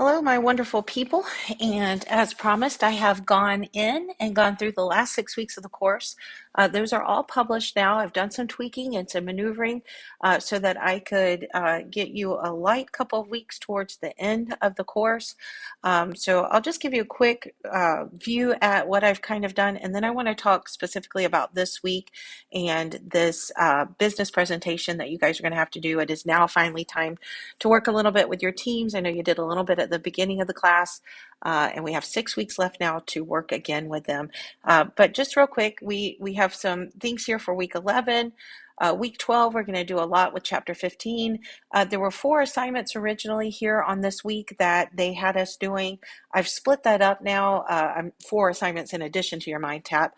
Hello, my wonderful people. And as promised, I have gone in and gone through the last 6 weeks of the course. Those are all published now. I've done some tweaking and some maneuvering so that I could get you a light couple of weeks towards the end of the course. So I'll just give you a quick view at what I've kind of done. And then I want to talk specifically about this week and this business presentation that you guys are going to have to do. It is now finally time to work a little bit with your teams. I know you did a little bit at the beginning of the class, and we have 6 weeks left now to work again with them. But just real quick, we have some things here for week 11. Week 12, we're going to do a lot with chapter 15. There were 4 assignments originally here on this week that they had us doing. I've split that up now. 4 assignments in addition to your MindTap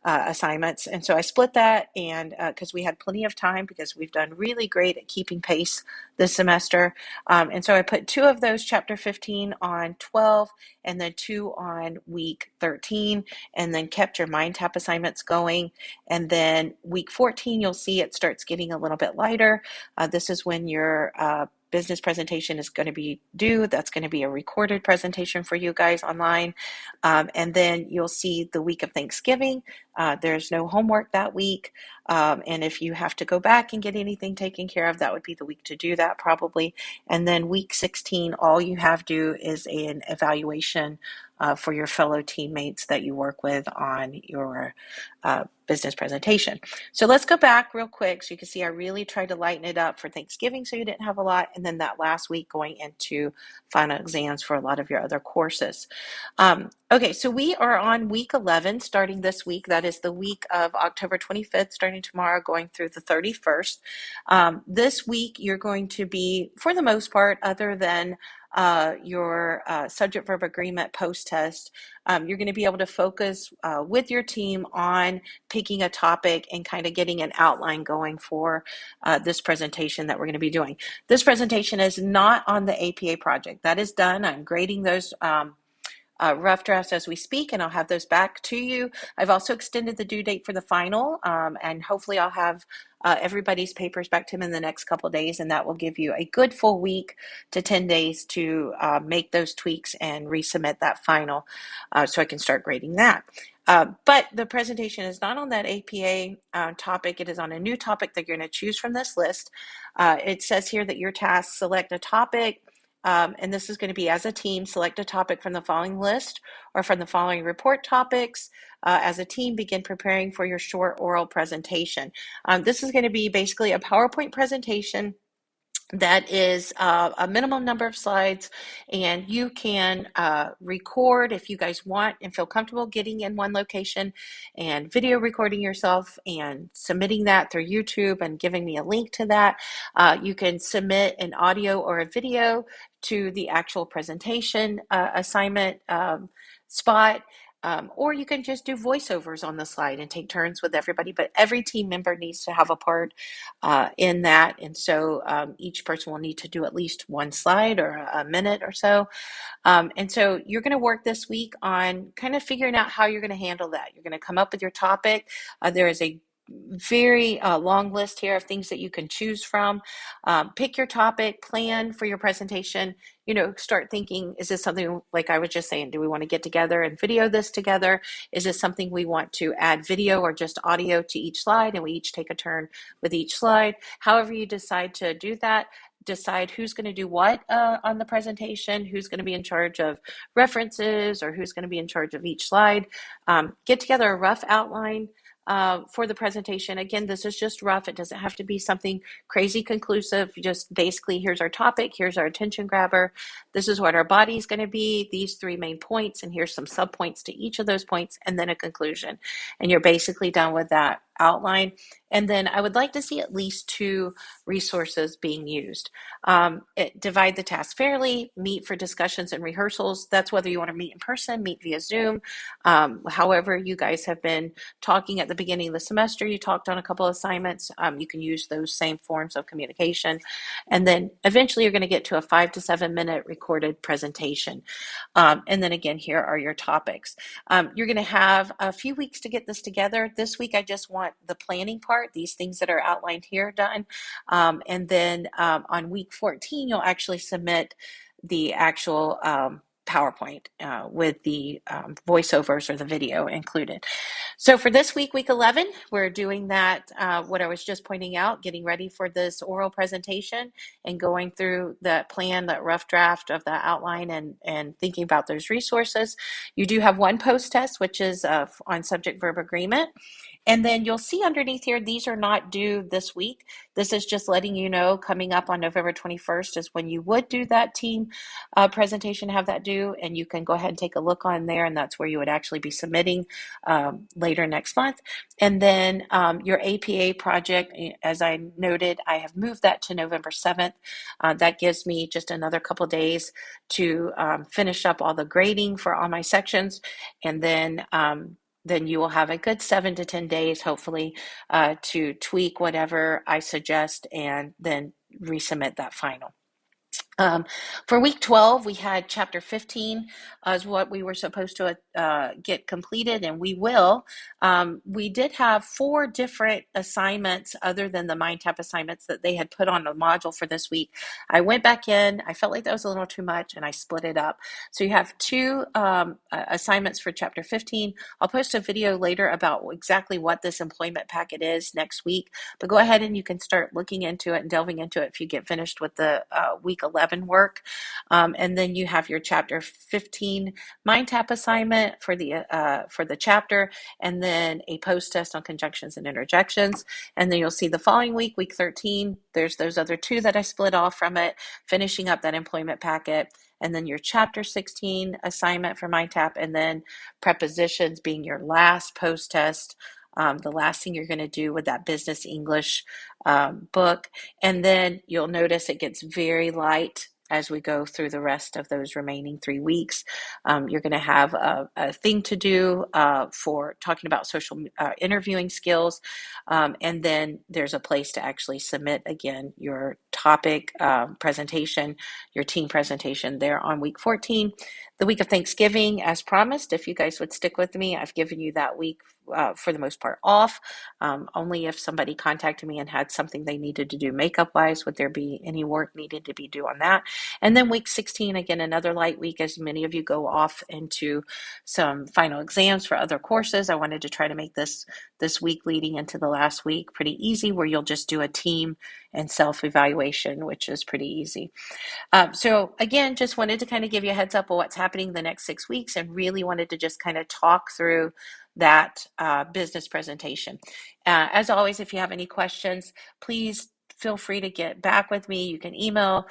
assignments. And so I split that, and because we had plenty of time, because we've done really great at keeping pace this semester. And so I put 2 of those, chapter 15 on 12, and then 2 on week 13, and then kept your MindTap assignments going. And then week 14, you'll see it starts getting a little bit lighter. This is when your business presentation is going to be due. That's going to be a recorded presentation for you guys online. And then you'll see the week of Thanksgiving. There's no homework that week. And if you have to go back and get anything taken care of, that would be the week to do that probably. And then week 16, all you have to do is an evaluation for your fellow teammates that you work with on your business presentation. So let's go back real quick so you can see I really tried to lighten it up for Thanksgiving so you didn't have a lot, and then that last week going into final exams for a lot of your other courses. Okay, so we are on week 11 starting this week. That is the week of October 25th, starting tomorrow, going through the 31st. This week you're going to be, for the most part, other than your subject verb agreement post test, you're going to be able to focus with your team on picking a topic and kind of getting an outline going for this presentation that we're going to be doing. This presentation is not on the APA project. That is done. I'm grading those rough drafts as we speak, and I'll have those back to you. I've also extended the due date for the final, and hopefully I'll have everybody's papers back to him in the next couple of days, and that will give you a good full week to 10 days to make those tweaks and resubmit that final so I can start grading that. But the presentation is not on that APA topic. It is on a new topic that you're going to choose from this list. It says here that your task, select a topic, and this is going to be as a team, select a topic from the following list or from the following report topics. As a team, begin preparing for your short oral presentation. This is going to be basically a PowerPoint presentation that is a minimum number of slides, and you can record if you guys want and feel comfortable getting in one location and video recording yourself and submitting that through YouTube and giving me a link to that. You can submit an audio or a video to the actual presentation assignment spot. Or you can just do voiceovers on the slide and take turns with everybody, but every team member needs to have a part in that. And so each person will need to do at least one slide or a minute or so. And so you're going to work this week on kind of figuring out how you're going to handle that. You're going to come up with your topic. There is a very long list here of things that you can choose from. Pick your topic, plan for your presentation, start thinking, is this something, like I was just saying, do we want to get together and video this together? Is this something we want to add video or just audio to each slide and we each take a turn with each slide? However you decide to do that, decide who's going to do what on the presentation, who's going to be in charge of references, or who's going to be in charge of each slide. Get together a rough outline for the presentation. Again, this is just rough. It doesn't have to be something crazy conclusive. Just basically, here's our topic, here's our attention grabber, this is what our body is going to be, these 3 main points, and here's some subpoints to each of those points, and then a conclusion. And you're basically done with that outline. And then I would like to see at least 2 resources being used. Divide the task fairly, meet for discussions and rehearsals. That's whether you want to meet in person, meet via Zoom. However you guys have been talking at the beginning of the semester, you talked on a couple of assignments, you can use those same forms of communication. And then eventually you're going to get to a 5 to 7 minute recorded presentation. And then again, here are your topics. You're going to have a few weeks to get this together. This week, I just want the planning part, these things that are outlined here, done. And then on week 14, you'll actually submit the actual PowerPoint with the voiceovers or the video included. So for this week, week 11, we're doing that, what I was just pointing out, getting ready for this oral presentation and going through that plan, that rough draft of the outline, and thinking about those resources. You do have one post test, which is on subject verb agreement. And then you'll see underneath here, these are not due this week. This is just letting you know coming up on November 21st is when you would do that team presentation, have that due, and you can go ahead and take a look on there, and that's where you would actually be submitting later next month. And then your APA project, as I noted, I have moved that to November 7th. That gives me just another couple days to finish up all the grading for all my sections, and then you will have a good 7 to 10 days, hopefully, to tweak whatever I suggest and then resubmit that final. For week 12, we had chapter 15 as what we were supposed to get completed, and we will. We did have 4 different assignments other than the MindTap assignments that they had put on a module for this week. I went back in, I felt like that was a little too much, and I split it up. So you have 2 assignments for chapter 15. I'll post a video later about exactly what this employment packet is next week, but go ahead and you can start looking into it and delving into it if you get finished with the week 11 work. And then you have your chapter 15 MindTap assignment for the chapter, and then a post test on conjunctions and interjections. And then you'll see the following week, week 13, there's those other 2 that I split off from it, finishing up that employment packet. And then your chapter 16 assignment for MindTap, and then prepositions being your last post test. The last thing you're going to do with that business English book. And then you'll notice it gets very light as we go through the rest of those remaining 3 weeks. You're going to have a thing to do for talking about social interviewing skills. And then there's a place to actually submit, again, your topic presentation, your team presentation there on week 14. The week of Thanksgiving, as promised, if you guys would stick with me, I've given you that week for the most part off. Only if somebody contacted me and had something they needed to do makeup wise would there be any work needed to be due on that. And then week 16, again, another light week as many of you go off into some final exams for other courses. I wanted to try to make this week leading into the last week pretty easy, where you'll just do a team and self-evaluation, which is pretty easy. So again, just wanted to kind of give you a heads up of what's happening the next 6 weeks, and really wanted to just kind of talk through that business presentation. As always, if you have any questions, please feel free to get back with me. You can email,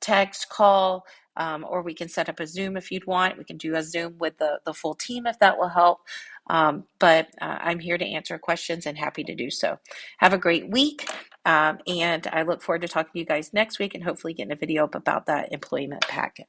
text, call, or we can set up a Zoom if you'd want. We can do a Zoom with the full team if that will help. But I'm here to answer questions and happy to do so. Have a great week. And I look forward to talking to you guys next week and hopefully getting a video up about that employment packet.